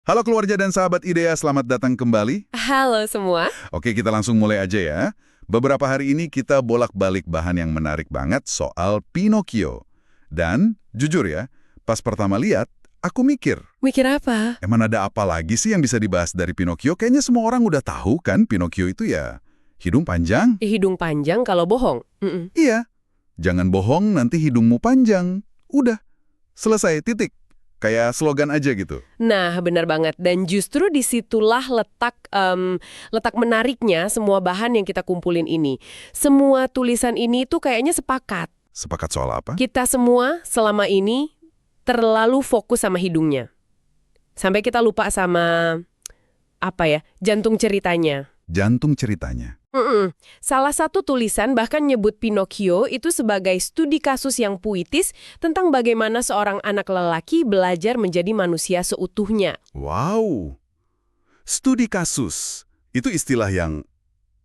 Halo keluarga dan sahabat IDEA, selamat datang kembali. Halo semua. Oke, kita langsung mulai aja ya. Beberapa hari ini kita bolak-balik bahan yang menarik banget soal Pinocchio. Dan, jujur ya, pas pertama lihat, aku mikir, Mikir apa? emang ada apa lagi sih yang bisa dibahas dari Pinocchio? Kayaknya semua orang udah tahu kan Pinocchio itu ya hidung panjang. Hidung panjang kalau bohong. Iya, jangan bohong nanti hidungmu panjang. Udah, selesai, titik. Kayak slogan aja gitu. Nah, benar banget. Dan justru disitulah letak menariknya semua bahan yang kita kumpulin ini. Semua tulisan ini tuh kayaknya sepakat. Sepakat soal apa? Kita semua selama ini terlalu fokus sama hidungnya. Sampai kita lupa sama, jantung ceritanya. Jantung ceritanya. Salah satu tulisan bahkan nyebut Pinocchio itu sebagai studi kasus yang puitis tentang bagaimana seorang anak lelaki belajar menjadi manusia seutuhnya. Wow, studi kasus. Itu istilah yang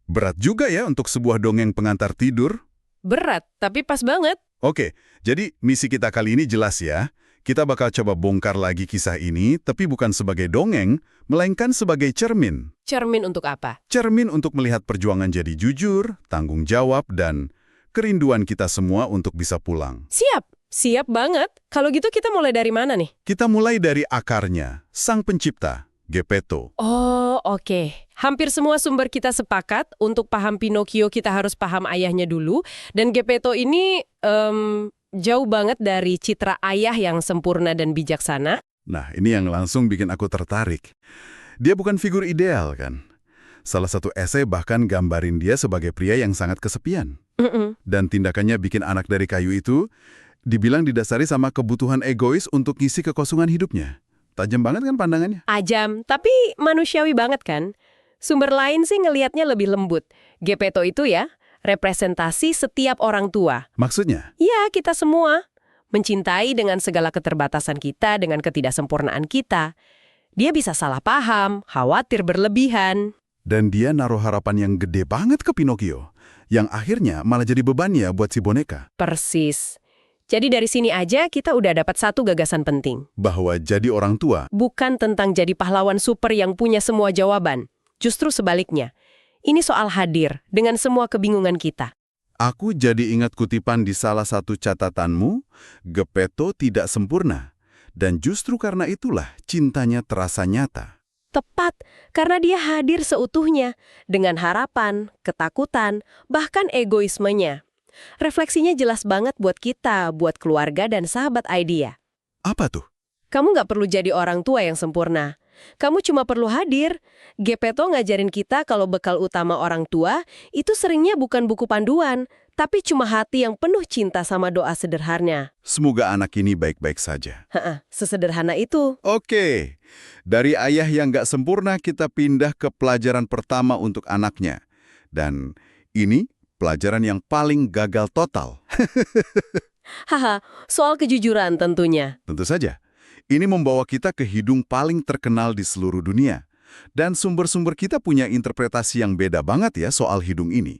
berat juga ya untuk sebuah dongeng pengantar tidur. Berat, tapi pas banget. Oke, jadi misi kita kali ini jelas ya. Kita bakal coba bongkar lagi kisah ini, tapi bukan sebagai dongeng, melainkan sebagai cermin. Cermin untuk apa? Cermin untuk melihat perjuangan jadi jujur, tanggung jawab, dan kerinduan kita semua untuk bisa pulang. Siap banget. Kalau gitu kita mulai dari mana nih? Kita mulai dari akarnya, sang pencipta, Geppetto. Oh, oke. Hampir semua sumber kita sepakat untuk paham Pinocchio kita harus paham ayahnya dulu. Dan Geppetto ini jauh banget dari citra ayah yang sempurna dan bijaksana. Nah, ini yang langsung bikin aku tertarik. Dia bukan figur ideal, kan? Salah satu esai bahkan gambarin dia sebagai pria yang sangat kesepian. Dan tindakannya bikin anak dari kayu itu dibilang didasari sama kebutuhan egois untuk ngisi kekosongan hidupnya. Tajam banget kan pandangannya? Ajam, tapi manusiawi banget kan? Sumber lain sih ngelihatnya lebih lembut. Geppetto itu ya, representasi setiap orang tua. Maksudnya? Ya, kita semua. Mencintai dengan segala keterbatasan kita, dengan ketidaksempurnaan kita. Dia bisa salah paham, khawatir berlebihan. Dan dia naruh harapan yang gede banget ke Pinocchio, yang akhirnya malah jadi bebannya buat si boneka. Persis. Jadi dari sini aja kita udah dapat satu gagasan penting. Bahwa jadi orang tua, Bukan tentang jadi pahlawan super yang punya semua jawaban. Justru sebaliknya. Ini soal hadir dengan semua kebingungan kita. aku jadi ingat kutipan di salah satu catatanmu, Geppetto tidak sempurna. Dan justru karena itulah cintanya terasa nyata. Tepat, karena dia hadir seutuhnya. Dengan harapan, ketakutan, bahkan egoismenya. Refleksinya jelas banget buat kita, buat keluarga dan sahabat Idea. Apa tuh? Kamu nggak perlu jadi orang tua yang sempurna. Kamu cuma perlu hadir. Geppetto ngajarin kita kalau bekal utama orang tua itu seringnya bukan buku panduan, tapi cuma hati yang penuh cinta sama doa sederhana. Semoga anak ini baik-baik saja. Sesederhana itu. Oke, dari ayah yang nggak sempurna kita pindah ke pelajaran pertama untuk anaknya. Dan ini pelajaran yang paling gagal total. Soal kejujuran tentunya. Tentu saja. Ini membawa kita ke hidung paling terkenal di seluruh dunia. Dan sumber-sumber kita punya interpretasi yang beda banget ya soal hidung ini.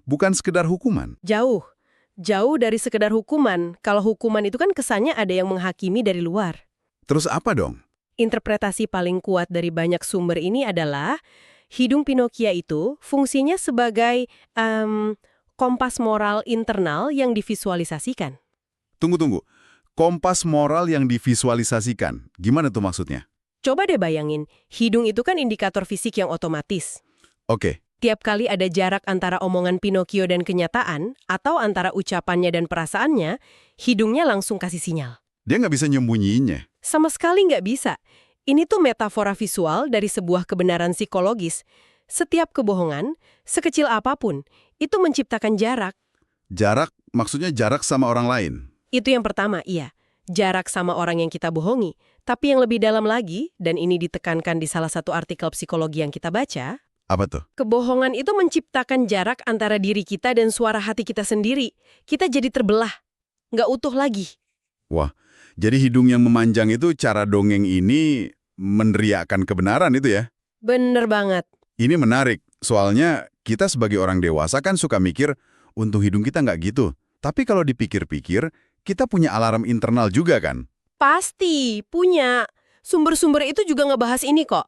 Bukan sekedar hukuman. Jauh dari sekedar hukuman. Kalau hukuman itu kan kesannya ada yang menghakimi dari luar. Terus apa dong? Interpretasi paling kuat dari banyak sumber ini adalah hidung Pinocchio itu fungsinya sebagai kompas moral internal yang divisualisasikan. Tunggu. Kompas moral yang divisualisasikan. Gimana tuh maksudnya? Coba deh bayangin, hidung itu kan indikator fisik yang otomatis. Oke, Tiap kali ada jarak antara omongan Pinocchio dan kenyataan, atau antara ucapannya dan perasaannya, hidungnya langsung kasih sinyal. dia nggak bisa nyembunyiinnya. Sama sekali nggak bisa. Ini tuh metafora visual dari sebuah kebenaran psikologis. Setiap kebohongan, sekecil apapun, itu menciptakan jarak. Jarak, maksudnya jarak sama orang lain. Itu yang pertama, iya. Jarak sama orang yang kita bohongi. Tapi yang lebih dalam lagi, dan ini ditekankan di salah satu artikel psikologi yang kita baca, Apa tuh? kebohongan itu menciptakan jarak antara diri kita dan suara hati kita sendiri. Kita jadi terbelah. Nggak utuh lagi. Wah, jadi hidung yang memanjang itu cara dongeng ini meneriakkan kebenaran itu ya? Bener banget. Ini menarik, soalnya kita sebagai orang dewasa kan suka mikir, untung hidung kita nggak gitu. Tapi kalau dipikir-pikir, kita punya alarm internal juga kan? Pasti, punya. Sumber-sumber itu juga ngebahas ini kok.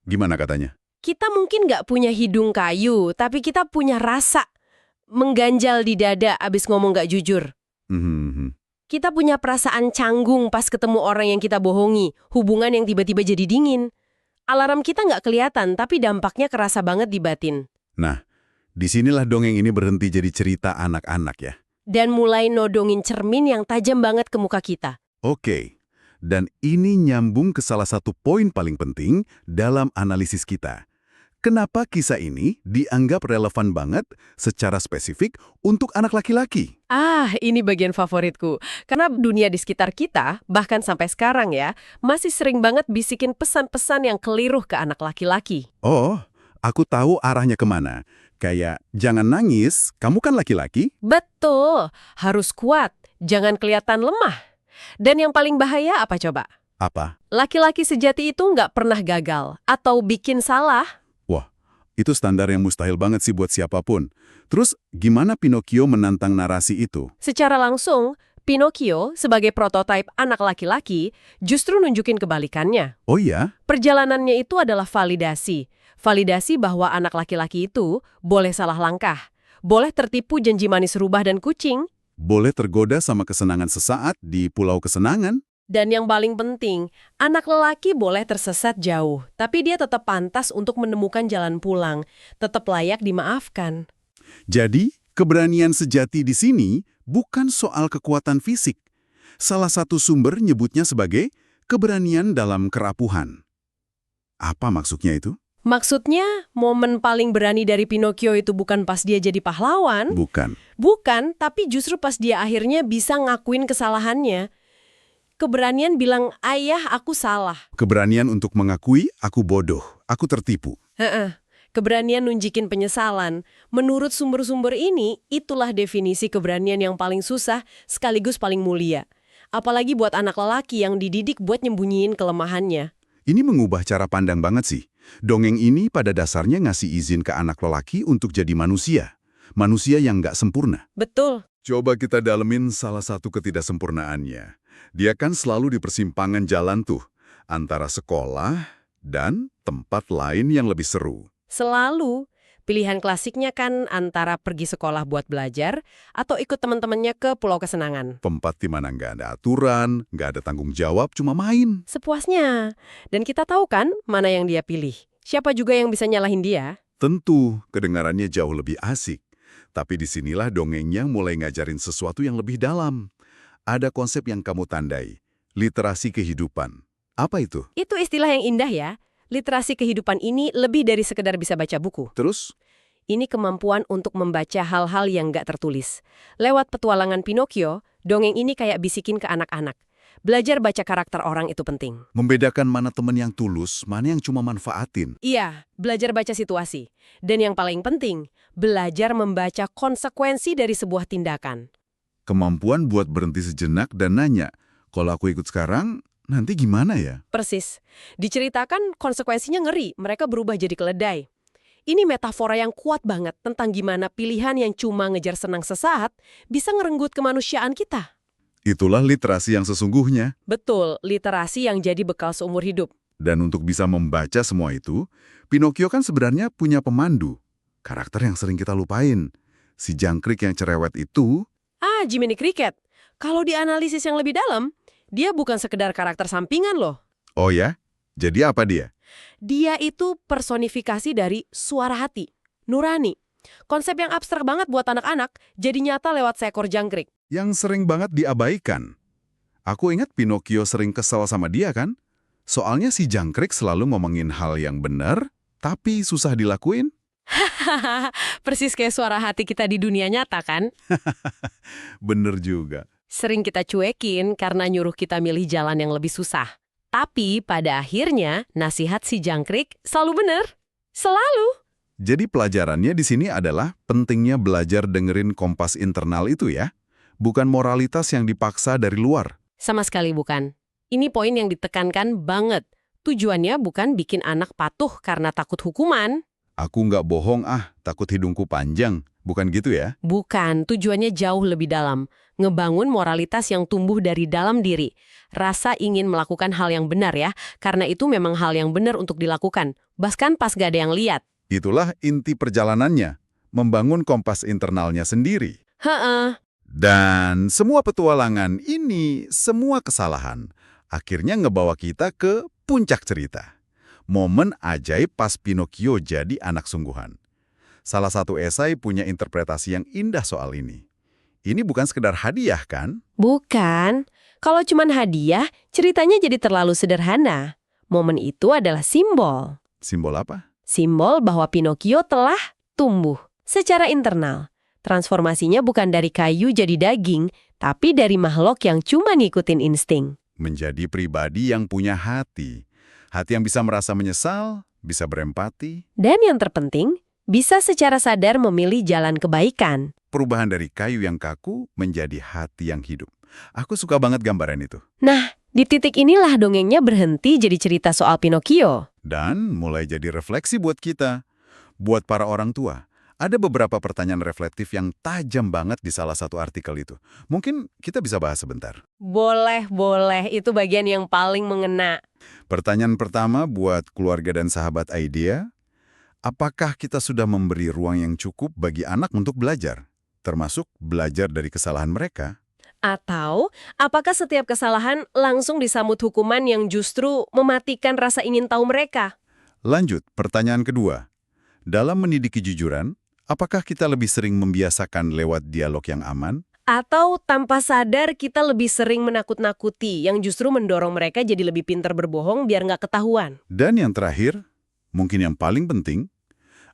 Gimana katanya? Kita mungkin nggak punya hidung kayu, tapi kita punya rasa mengganjal di dada abis ngomong nggak jujur. Hmm. Kita punya perasaan canggung pas ketemu orang yang kita bohongi, hubungan yang tiba-tiba jadi dingin. Alarm kita nggak kelihatan, tapi dampaknya kerasa banget di batin. Nah, disinilah dongeng ini berhenti jadi cerita anak-anak ya. Dan mulai nodongin cermin yang tajam banget ke muka kita. Oke, dan ini nyambung ke salah satu poin paling penting dalam analisis kita. Kenapa kisah ini dianggap relevan banget secara spesifik untuk anak laki-laki? Ini bagian favoritku. Karena dunia di sekitar kita, bahkan sampai sekarang ya, masih sering banget bisikin pesan-pesan yang keliru ke anak laki-laki. Oh, aku tahu arahnya kemana. Kayak, jangan nangis, kamu kan laki-laki. Betul, harus kuat, jangan kelihatan lemah. Dan yang paling bahaya apa coba? Apa? Laki-laki sejati itu nggak pernah gagal atau bikin salah. Wah, itu standar yang mustahil banget sih buat siapapun. Terus, gimana Pinocchio menantang narasi itu? Secara langsung, Pinocchio sebagai prototipe anak laki-laki justru nunjukin kebalikannya. Oh iya? Perjalanannya itu adalah validasi. Validasi bahwa anak laki-laki itu boleh salah langkah, boleh tertipu janji manis rubah dan kucing, Boleh tergoda sama kesenangan sesaat di pulau kesenangan? dan yang paling penting, anak lelaki boleh tersesat jauh, tapi dia tetap pantas untuk menemukan jalan pulang, tetap layak dimaafkan. Jadi, keberanian sejati di sini bukan soal kekuatan fisik. Salah satu sumber nyebutnya sebagai keberanian dalam kerapuhan. Apa maksudnya itu? Maksudnya, momen paling berani dari Pinocchio itu bukan pas dia jadi pahlawan. Bukan. Bukan, tapi justru pas dia akhirnya bisa ngakuin kesalahannya. Keberanian bilang, ayah aku salah. Keberanian untuk mengakui aku bodoh, aku tertipu. Keberanian nunjukin penyesalan. Menurut sumber-sumber ini, itulah definisi keberanian yang paling susah sekaligus paling mulia. Apalagi buat anak lelaki yang dididik buat nyembunyiin kelemahannya. Ini mengubah cara pandang banget sih. Dongeng ini pada dasarnya ngasih izin ke anak lelaki untuk jadi manusia. Manusia yang nggak sempurna. Betul. Coba kita dalemin salah satu ketidaksempurnaannya. Dia kan selalu di persimpangan jalan tuh, antara sekolah dan tempat lain yang lebih seru. Selalu. Pilihan klasiknya kan antara pergi sekolah buat belajar atau ikut teman-temannya ke Pulau Kesenangan. Tempat di mana nggak ada aturan, nggak ada tanggung jawab, cuma main. Sepuasnya. Dan kita tahu kan mana yang dia pilih. Siapa juga yang bisa nyalahin dia? Tentu, kedengarannya jauh lebih asik. Tapi disinilah dongengnya mulai ngajarin sesuatu yang lebih dalam. Ada konsep yang kamu tandai, literasi kehidupan. Apa itu? Itu istilah yang indah ya. Literasi kehidupan ini lebih dari sekedar bisa baca buku. Terus? Ini kemampuan untuk membaca hal-hal yang nggak tertulis. Lewat petualangan Pinocchio, dongeng ini kayak bisikin ke anak-anak. Belajar baca karakter orang itu penting. Membedakan mana teman yang tulus, mana yang cuma manfaatin. Iya, belajar baca situasi. Dan yang paling penting, belajar membaca konsekuensi dari sebuah tindakan. Kemampuan buat berhenti sejenak dan nanya, kalau aku ikut sekarang, nanti gimana ya? Persis. Diceritakan konsekuensinya ngeri, mereka berubah jadi keledai. Ini metafora yang kuat banget tentang gimana pilihan yang cuma ngejar senang sesaat bisa ngerenggut kemanusiaan kita. Itulah literasi yang sesungguhnya. Betul, literasi yang jadi bekal seumur hidup. Dan untuk bisa membaca semua itu, Pinocchio kan sebenarnya punya pemandu. Karakter yang sering kita lupain. Si jangkrik yang cerewet itu... Jiminy Cricket. Kalau dianalisis yang lebih dalam, dia bukan sekedar karakter sampingan loh. Oh ya? Jadi apa dia? Dia itu personifikasi dari suara hati, nurani. Konsep yang abstrak banget buat anak-anak, jadi nyata lewat seekor jangkrik. Yang sering banget diabaikan. Aku ingat Pinocchio sering kesal sama dia kan? Soalnya si jangkrik selalu ngomongin hal yang benar, tapi susah dilakuin. Persis kayak suara hati kita di dunia nyata kan? Bener juga. Sering kita cuekin karena nyuruh kita milih jalan yang lebih susah. Tapi pada akhirnya nasihat si jangkrik selalu benar. Selalu. Jadi pelajarannya di sini adalah pentingnya belajar dengerin kompas internal itu ya. Bukan moralitas yang dipaksa dari luar. Sama sekali bukan. Ini poin yang ditekankan banget. Tujuannya bukan bikin anak patuh karena takut hukuman. Aku nggak bohong takut hidungku panjang. Bukan gitu ya? Bukan, tujuannya jauh lebih dalam. Ngebangun moralitas yang tumbuh dari dalam diri. Rasa ingin melakukan hal yang benar ya, karena itu memang hal yang benar untuk dilakukan. Bahkan pas gak ada yang lihat. Itulah inti perjalanannya, membangun kompas internalnya sendiri. Heeh. Dan semua petualangan ini, semua kesalahan, akhirnya ngebawa kita ke puncak cerita. Momen ajaib pas Pinocchio jadi anak sungguhan. Salah satu esai punya interpretasi yang indah soal ini. Ini bukan sekedar hadiah, kan? Bukan. Kalau cuman hadiah, ceritanya jadi terlalu sederhana. Momen itu adalah simbol. Simbol apa? Simbol bahwa Pinocchio telah tumbuh secara internal. Transformasinya bukan dari kayu jadi daging, tapi dari makhluk yang cuma ngikutin insting. Menjadi pribadi yang punya hati. Hati yang bisa merasa menyesal, bisa berempati. Dan yang terpenting, bisa secara sadar memilih jalan kebaikan. Perubahan dari kayu yang kaku menjadi hati yang hidup. Aku suka banget gambaran itu. Nah, di titik inilah dongengnya berhenti jadi cerita soal Pinocchio. Dan mulai jadi refleksi buat kita. Buat para orang tua, ada beberapa pertanyaan reflektif yang tajam banget di salah satu artikel itu. Mungkin kita bisa bahas sebentar. Boleh. Itu bagian yang paling mengena. Pertanyaan pertama buat keluarga dan sahabat Idea, apakah kita sudah memberi ruang yang cukup bagi anak untuk belajar? Termasuk belajar dari kesalahan mereka? Atau, apakah setiap kesalahan langsung disambut hukuman yang justru mematikan rasa ingin tahu mereka? Lanjut, pertanyaan kedua. Dalam mendidik kejujuran, apakah kita lebih sering membiasakan lewat dialog yang aman? Atau tanpa sadar kita lebih sering menakut-nakuti yang justru mendorong mereka jadi lebih pintar berbohong biar nggak ketahuan? Dan yang terakhir, mungkin yang paling penting,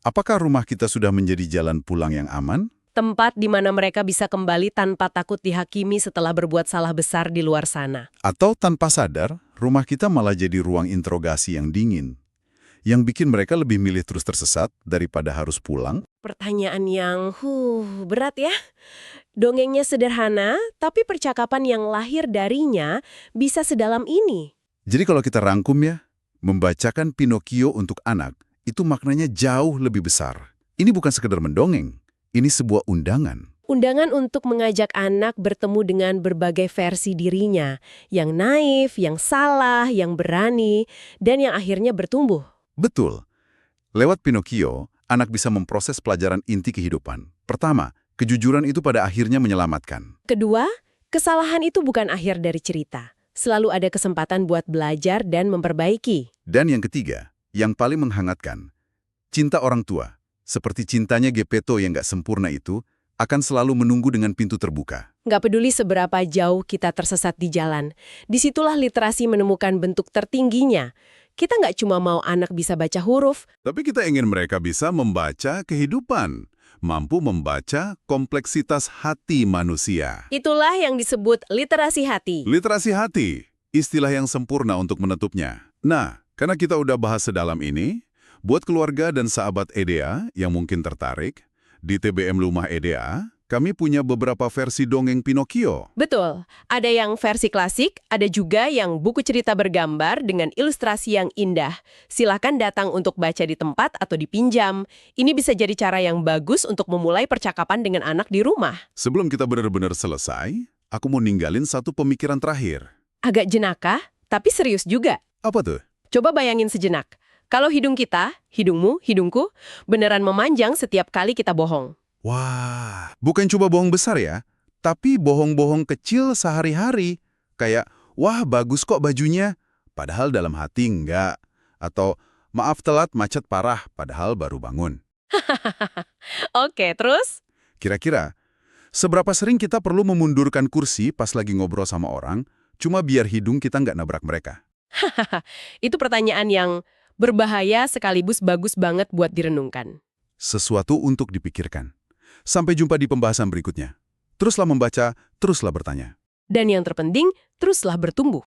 apakah rumah kita sudah menjadi jalan pulang yang aman? Tempat di mana mereka bisa kembali tanpa takut dihakimi setelah berbuat salah besar di luar sana. Atau tanpa sadar, rumah kita malah jadi ruang interogasi yang dingin, yang bikin mereka lebih milih terus tersesat daripada harus pulang? Pertanyaan yang berat ya. Dongengnya sederhana, tapi percakapan yang lahir darinya bisa sedalam ini. Jadi kalau kita rangkum ya, membacakan Pinocchio untuk anak, itu maknanya jauh lebih besar. Ini bukan sekedar mendongeng, ini sebuah undangan. Undangan untuk mengajak anak bertemu dengan berbagai versi dirinya, yang naif, yang salah, yang berani, dan yang akhirnya bertumbuh. Betul. Lewat Pinocchio, anak bisa memproses pelajaran inti kehidupan. Pertama, kejujuran itu pada akhirnya menyelamatkan. Kedua, kesalahan itu bukan akhir dari cerita. Selalu ada kesempatan buat belajar dan memperbaiki. Dan yang ketiga, yang paling menghangatkan, cinta orang tua, seperti cintanya Geppetto yang gak sempurna itu, akan selalu menunggu dengan pintu terbuka. Nggak peduli seberapa jauh kita tersesat di jalan, disitulah literasi menemukan bentuk tertingginya. Kita nggak cuma mau anak bisa baca huruf, Tapi kita ingin mereka bisa membaca kehidupan, mampu membaca kompleksitas hati manusia. itulah yang disebut literasi hati. Literasi hati, istilah yang sempurna untuk menetupnya. Nah, karena kita udah bahas sedalam ini, buat keluarga dan sahabat EDA yang mungkin tertarik, di TBM Lumah EDA, kami punya beberapa versi dongeng Pinocchio. Betul, ada yang versi klasik, ada juga yang buku cerita bergambar dengan ilustrasi yang indah. Silahkan datang untuk baca di tempat atau dipinjam. Ini bisa jadi cara yang bagus untuk memulai percakapan dengan anak di rumah. Sebelum kita benar-benar selesai, aku mau ninggalin satu pemikiran terakhir. Agak jenaka, tapi serius juga. Apa tuh? Coba bayangin sejenak. Kalau hidung kita, hidungmu, hidungku, beneran memanjang setiap kali kita bohong. Wah, bukan coba bohong besar ya, tapi bohong-bohong kecil sehari-hari. Kayak, wah bagus kok bajunya, padahal dalam hati enggak. Atau, maaf telat macet parah, padahal baru bangun. Oke, terus? Kira-kira, seberapa sering kita perlu memundurkan kursi pas lagi ngobrol sama orang, cuma biar hidung kita nggak nabrak mereka? Itu pertanyaan yang berbahaya sekaligus bagus banget buat direnungkan. Sesuatu untuk dipikirkan. Sampai jumpa di pembahasan berikutnya. Teruslah membaca, teruslah bertanya. Dan yang terpenting, teruslah bertumbuh.